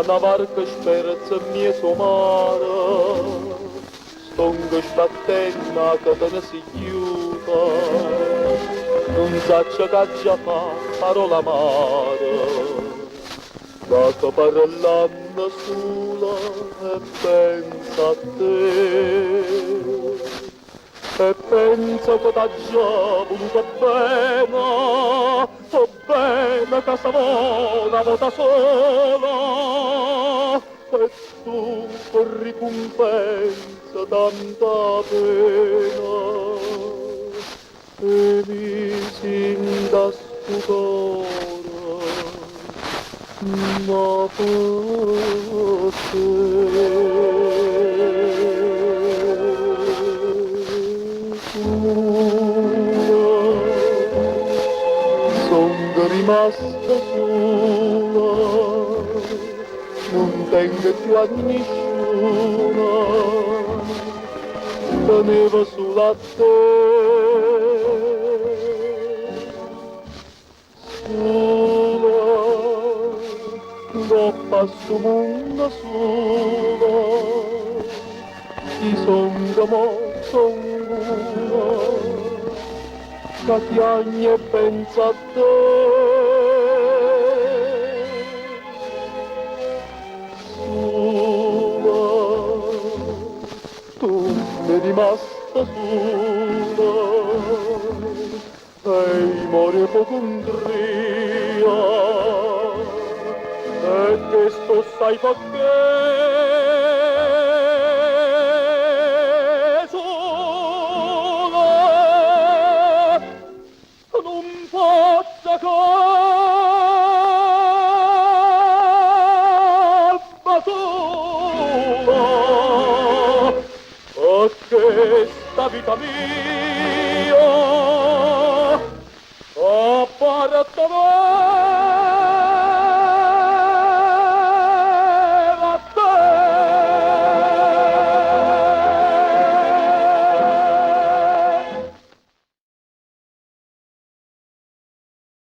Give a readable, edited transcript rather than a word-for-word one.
una barca sperza mia somara, stonga spattenna che te ne si chiuda, non saccia che già fa parola amara, da che parlando sola e pensa a te. E penso che t'ha già voluto bene, o bene che stavo una volta sola, e tu per ricompensa tanta pena, e mi sinda stupore, ma per te. Sono rimasta sola, non tengo più a nessuno, tenevo solo a te. Sola, dopo questo mondo sola, ti sono morto che ti ogni e pensa a te. Sola, tu sei rimasta sola, e muore poco un tria, e questo sai perché. Questa vita mia, a parte me.